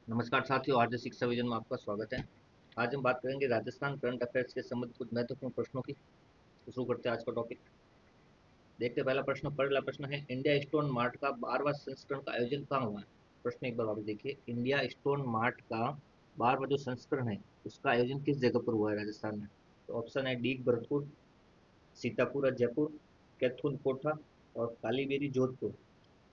नमस्कार साथियों, आर्य शिक्षा विजन में आपका स्वागत है। आज हम बात करेंगे राजस्थान करंट अफेयर्स के संबंधित कुछ महत्वपूर्ण प्रश्नों की। तो शुरू करते हैं आज का टॉपिक। देखते हैं पहला प्रश्न है, इंडिया स्टोन मार्ट का 12वां संस्करण का आयोजन कहाँ हुआ है। प्रश्न एक बार वापस देखिए, इंडिया स्टोन मार्ट का 12वां जो संस्करण है उसका आयोजन किस जगह पर हुआ है राजस्थान में। तो ऑप्शन है डी भरतपुर, सीतापुर जयपुर, कैथून कोठा और कालीबेरी जोधपुर।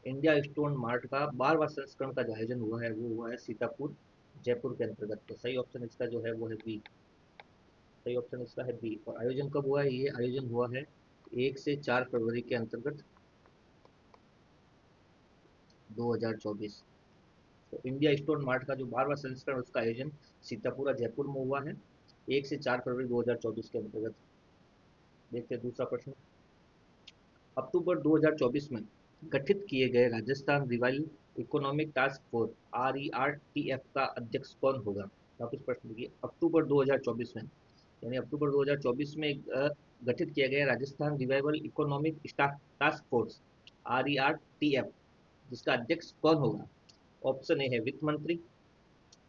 इंडिया स्टोन मार्ट का 12वां संस्करण का जो आयोजन हुआ है वो हुआ है सीतापुर जयपुर के अंतर्गत। तो सही ऑप्शन इसका जो है वो है बी। सही ऑप्शन इसका है बी। और आयोजन कब हुआ है, ये आयोजन हुआ है 1 से 4 फरवरी के अंतर्गत 2024। तो इंडिया स्टोन मार्ट का जो 12वां संस्करण उसका आयोजन सीतापुर जयपुर में हुआ है 1 से 4 फरवरी 2024 के अंतर्गत। देखते हैं दूसरा प्रश्न। अक्टूबर 2024 में गठित किए गए Rajasthan revival economic task force RERTF का अध्यक्ष कौन होगा। वापस प्रश्न देखिए, अक्टूबर 2024 में यानी अक्टूबर 2024 में गठित किया गया Rajasthan revival economic task force RERTF, जिसका अध्यक्ष कौन होगा। ऑप्शन ए है वित्त मंत्री,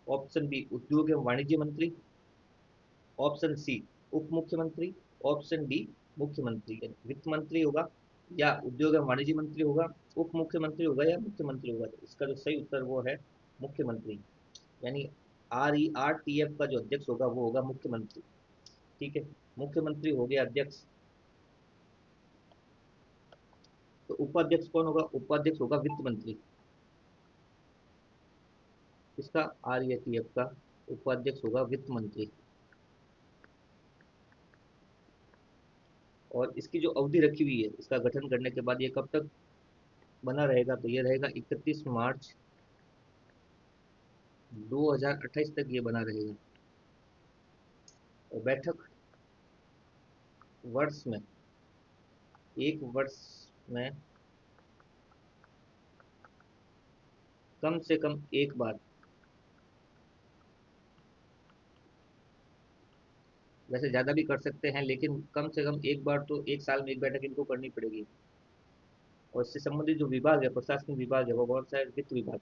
ऑप्शन बी उद्योग एवं वाणिज्य मंत्री, ऑप्शन सी उप मुख्यमंत्री, ऑप्शन डी मुख्यमंत्री। वित्त मंत्री होगा या उद्योग एवं वाणिज्य मंत्री होगा, उप मुख्यमंत्री होगा या मुख्यमंत्री होगा। तो इसका जो सही उत्तर वो है मुख्यमंत्री। यानी RERTF का जो अध्यक्ष होगा वो होगा मुख्यमंत्री। ठीक है, मुख्यमंत्री हो गया अध्यक्ष। तो उपाध्यक्ष कौन होगा, उपाध्यक्ष होगा वित्त मंत्री। इसका RERTF का उपाध्यक्ष होगा वित्त मंत्री। और इसकी जो अवधि रखी हुई है इसका गठन करने के बाद ये कब तक बना रहेगा, तो ये रहेगा 31 मार्च 2028 तक ये बना रहेगा। और बैठक वर्ष में, एक वर्ष में कम से कम एक बार, वैसे ज़्यादा भी कर सकते हैं लेकिन कम से कम एक बार तो एक साल में एक बैठक इनको करनी पड़ेगी। और इससे संबंधित जो विभाग है, प्रशासनिक विभाग है, वो कौन सा है, वित्त विभाग।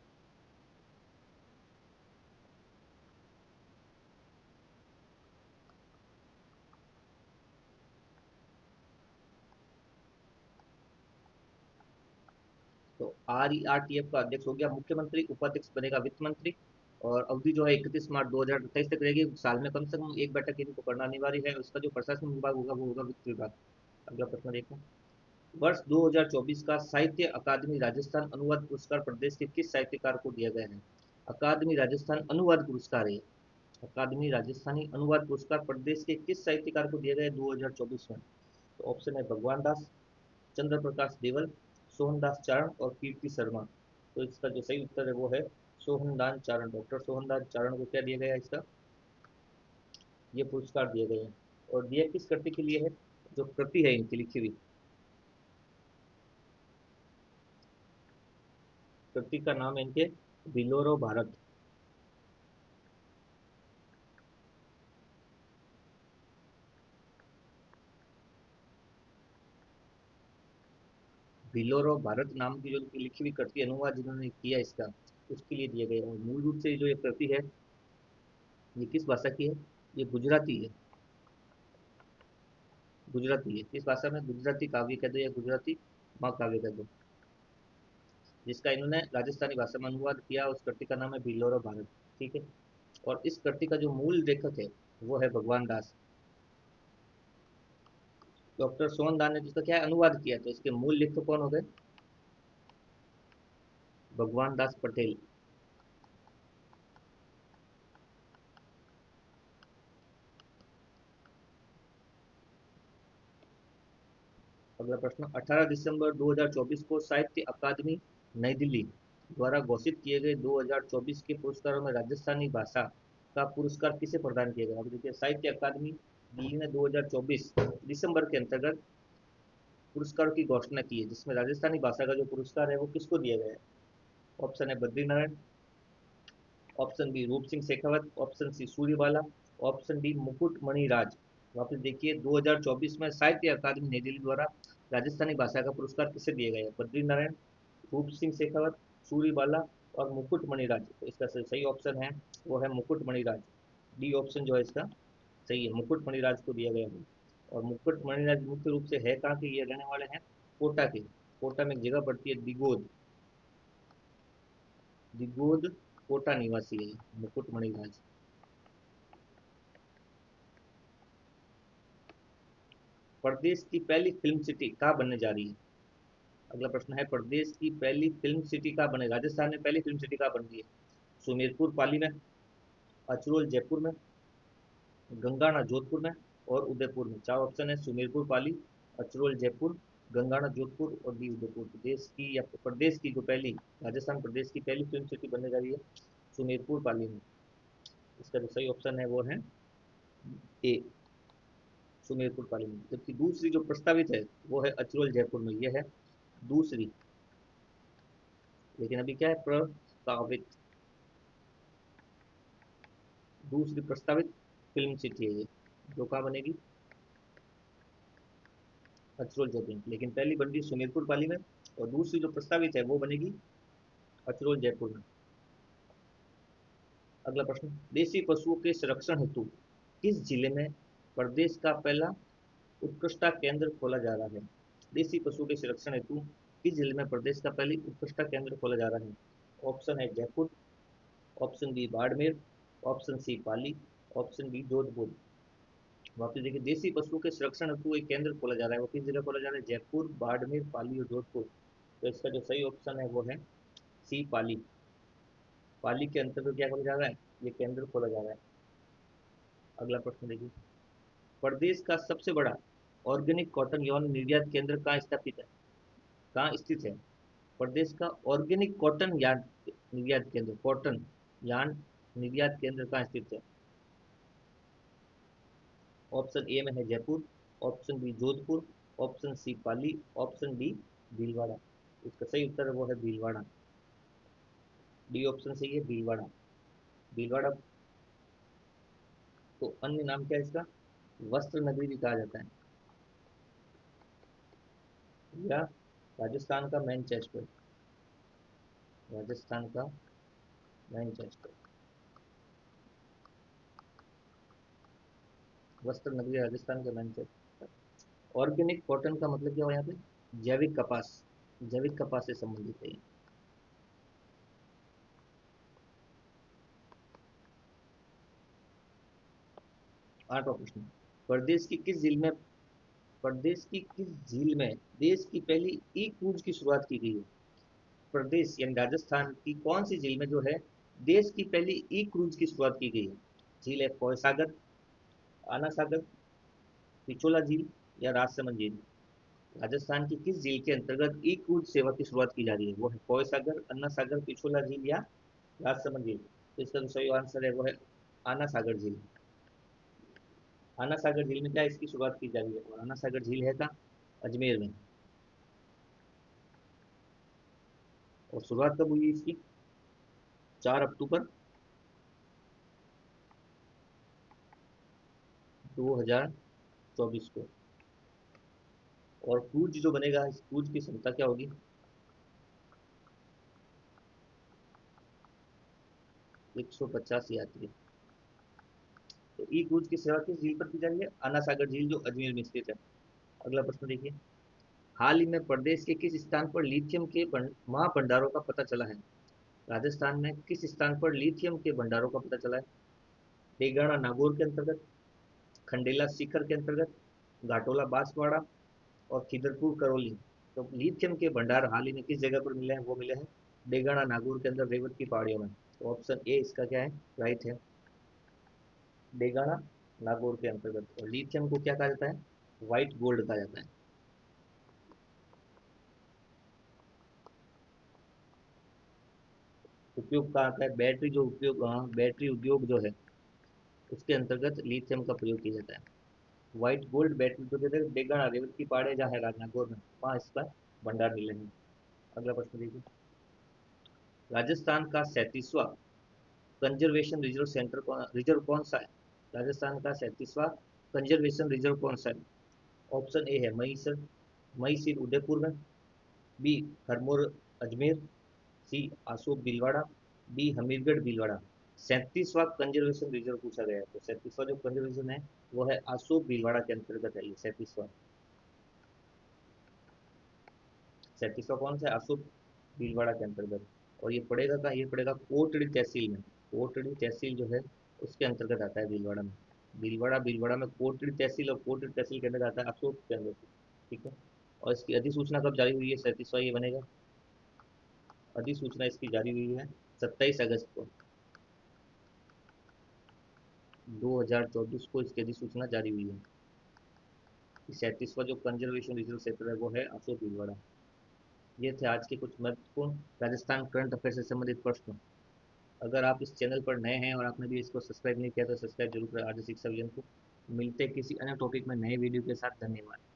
तो RERTF का अध्यक्ष हो गया मुख्यमंत्री, उपाध्यक्ष बनेगा वित्त मंत्री। और अवधि जो है 31 मार्च 2028 तक रहेगी। साल में कम से कम एक बैठक इनको करना अनिवार्य है। उसका जो प्रशासनिक विभाग होगा वो होगा वित्त विभाग। अगला प्रश्न देखो। वर्ष 2024 का साहित्य अकादमी राजस्थान अनुवाद पुरस्कार प्रदेश के किस साहित्यकार को दिया गया है। अकादमी राजस्थान अनुवाद पुरस्कार है। अकादमी राजस्थानी अनुवाद पुरस्कार प्रदेश के किस साहित्यकार को दिया गया है 2024 में। तो ऑप्शन है भगवान दास, चंद्र प्रकाश देवल, सोहनदास चारण और कीर्ति शर्मा। तो इसका जो सही उत्तर है वो है सोहनदान चारण। डॉक्टर सोहनदास चारण को क्या दिया गया है, इसका ये पुरस्कार दिया गया है। और दिया किस कृति के लिए है, जो कृति है इनकी लिखी हुई, कृति का नाम है इनके बिलोरो भारत। बिलोरो भारत नाम की जो इनकी लिखी हुई कृति, अनुवाद जिन्होंने किया इसका, उसके लिए दिया गया है। और मूल रूप से जो ये कृति है ये किस भाषा की है, ये गुजराती है। गुजराती है, किस भाषा में, गुजराती काव्य कह दो या गुजराती महाकाव्य कह दो, जिसका इन्होंने राजस्थानी भाषा में अनुवाद किया। उस कृति का नाम है बिलोरो भारत। ठीक है। और इस कृति का जो मूल लेखक है वो है भगवान दास। डॉक्टर सोहनदास ने जिसका क्या है अनुवाद किया, तो इसके मूल लेखक कौन हो गए, भगवान दास पटेल। अगला प्रश्न। 18 दिसंबर 2024 को साहित्य अकादमी नई दिल्ली द्वारा घोषित किए गए 2024 के पुरस्कारों में राजस्थानी भाषा का पुरस्कार किसे प्रदान किया गया। अब देखिए, साहित्य अकादमी दिल्ली ने 2024 दिसंबर के अंतर्गत पुरस्कारों की घोषणा की है, जिसमें राजस्थानी भाषा का जो पुरस्कार है वो किसको दिया गया है। ऑप्शन है Badri Narayan, option B Roop Singh Shekhawat, option C Suryabala, option D Mukut Maniraj. वापस देखिए, 2024 में साहित्य अकादमी नई दिल्ली द्वारा राजस्थानी भाषा का पुरस्कार किसे दिया गया है, बद्री नारायण, रूप सिंह शेखावत, सूर्यबाला और मुकुटमणि राज्य। तो इसका सही ऑप्शन है वो है मुकुटमणि राज्य। डी ऑप्शन जो है इसका सही है, मुकुटमणि राज्य को दिया गया है। और मुकुटमणि राज्य मुख्य रूप से है कहाँ के, ये रहने वाले हैं कोटा के। कोटा में एक जगह पड़ती है दिगोद, दिगोद कोटा निवासी है मुकुटमणि राज्य। प्रदेश की पहली फिल्म सिटी कहाँ बनने जा रही है? अगला प्रश्न है, प्रदेश की पहली फिल्म सिटी कहाँ बने, राजस्थान में पहली फिल्म सिटी कहाँ बन रही है? सुमेरपुर पाली में, अचरोल जयपुर में, गंगाना जोधपुर में और उदयपुर में। चार ऑप्शन है, सुमेरपुर पाली, अचरोल जयपुर, गंगाना जोधपुर और डी उदयपुर। देश की या प्रदेश की जो पहली, राजस्थान प्रदेश की पहली फिल्म सिटी बनने जा रही है सुमेरपुर पाली में। इसका जो सही ऑप्शन है वो है ए, सुमेरपुर पाली में। जबकि दूसरी जो प्रस्तावित है वो है अचरोल जयपुर में, यह है दूसरी। लेकिन अभी क्या है, प्रस्तावित, दूसरी प्रस्तावित फिल्म सिटी है ये, जो कहाँ बनेगी, अचरोल जयपुर में। लेकिन पहली बन रही सुमेरपुर पाली में और दूसरी जो प्रस्तावित है वो बनेगी अचरोल जयपुर में। अगला प्रश्न, देसी पशुओं के संरक्षण हेतु किस जिले में प्रदेश का पहला उत्कृष्टता केंद्र खोला जा रहा है? देसी पशुओं के संरक्षण हेतु किस जिले में प्रदेश का पहली उत्कृष्टता केंद्र खोला जा रहा है? ऑप्शन है Jaipur, option B Barmer, option C Pali, option D Jodhpur. वापिस देखिए, देसी पशुओं के संरक्षण हेतु एक केंद्र खोला जा रहा है, वो किस जगह खोला जा रहा है? जयपुर, बाड़मेर, पाली और जोधपुर। तो इसका जो सही ऑप्शन है वो है सी पाली। पाली के अंतर्गत क्या खोला जा रहा है, ये केंद्र खोला जा रहा है। अगला प्रश्न देखिए, प्रदेश का सबसे बड़ा ऑर्गेनिक कॉटन यौन निर्यात केंद्र कहाँ स्थापित है, कहाँ स्थित है? प्रदेश का ऑर्गेनिक कॉटन यार्ड निर्यात केंद्र, कॉटन यार्न निर्यात केंद्र कहाँ स्थित है? ऑप्शन ए में है Jaipur, option B Jodhpur, option C Pali, option D Bhilwara. इसका सही उत्तर है वो है भीलवाड़ा। डी ऑप्शन सही है, भीलवाड़ा। भीलवाड़ा को अन्य नाम क्या है इसका, वस्त्र नगरी भी कहा जाता है, या राजस्थान का मैनचेस्टर, राजस्थान का मैनचेस्टर, वस्त्र नगरी राजस्थान का मैनचेस्टर। ऑर्गेनिक कॉटन का मतलब क्या हुआ यहाँ पे, जैविक कपास, जैविक कपास से संबंधित है। आठवां प्रश्न, प्रदेश की किस झील में, प्रदेश की किस झील में देश की पहली ई क्रूज की शुरुआत की गई है? प्रदेश यानी राजस्थान की कौन सी झील में जो है देश की पहली ई क्रूज की शुरुआत की गई है? झील है फॉय सागर, आना सागर, पिछोला झील या राजसमंद झील। राजस्थान की किस झील के अंतर्गत ई क्रूज सेवा की शुरुआत की जा रही है? वो है फॉय सागर, अन्ना सागर, पिछोला झील या राजसमंद झील। तो इसका जो सही आंसर है वो है आना सागर झील। आना सागर झील में क्या इसकी शुरुआत की जा रही है, और आना सागर झील है कहाँ, अजमेर में। और शुरुआत कब हुई इसकी, 4 अक्टूबर 2024 को। और क्रूज जो बनेगा, इस क्रूज की क्षमता क्या होगी, 150 यात्री। तो ई क्रूज की सेवा किस झील पर की जा रही है, आना सागर झील जो अजमेर में स्थित है। अगला प्रश्न देखिए, हाल ही में प्रदेश के किस स्थान पर लिथियम के महाभंडारों का पता चला है? राजस्थान में किस स्थान पर लिथियम के भंडारों का पता चला है? डेगाना नागौर के अंतर्गत, खंडेला शिखर के अंतर्गत, घाटोला बांसवाड़ा और खिदरपुर करौली। तो लिथियम के भंडार हाल ही में किस जगह पर मिले हैं, वो मिले हैं डेगाना नागौर के अंदर रेवत की पहाड़ियों में। तो ऑप्शन ए इसका क्या है, राइट है, डेगाना नागौर के अंतर्गत। और लिथियम को क्या कहा जाता है, व्हाइट गोल्ड कहा जाता है। उपयोग कहाँ का है, बैटरी जो उपयोग, हाँ, बैटरी उद्योग जो है उसके अंतर्गत लिथियम का प्रयोग किया जाता है। व्हाइट गोल्ड बैटरी जो कहते हैं डेगाना रेवत की पहाड़े जहाँ है राजनागौर में, वहाँ इसका भंडार मिले हैं। अगला प्रश्न देखिए, राजस्थान का 37वां कंजर्वेशन रिजर्व सेंटर कौन, रिजर्व कौन सा है? राजस्थान का 37वां कंजर्वेशन रिजर्व कौन सा है? ऑप्शन ए है महिसर, महिसिर उदयपुर में, B Harmor Ajmer, C Asop Bhilwara, D Hamirgarh Bhilwara. 37वां कंजर्वेशन रिजर्व पूछा गया है, तो 37वां जो कंजर्वेशन है वो है आसोप भीलवाड़ा के अंतर्गत है ये 37वां। 37वां कौन सा है? आसोप भीलवाड़ा के अंतर्गत। और ये पड़ेगा कहाँ? ये पड़ेगा कोटड़ी तहसील में। कोटड़ी तहसील जो है उसके अंतर्गत आता है भीलवाड़ा में। भीलवाड़ा में कोटड़ी तहसील, और कोटड़ी तहसील के अंदर आता है अशोक के अंदर। ठीक है। और इसकी अधिसूचना कब जारी हुई है? 37वां ये बनेगा। अधिसूचना इसकी जारी हुई है 27 अगस्त को, 2024 को इसकी अधिसूचना जारी हुई है। 37वां जो कंजर्वेशन रिजर्व क्षेत्र है वो है अशोक भीलवाड़ा। ये थे आज के कुछ महत्वपूर्ण राजस्थान करंट अफेयर से संबंधित प्रश्न। अगर आप इस चैनल पर नए हैं और आपने भी इसको सब्सक्राइब नहीं किया तो सब्सक्राइब जरूर करें। आज शिक्षा विजन को मिलते हैं किसी अन्य टॉपिक में नए वीडियो के साथ। धन्यवाद।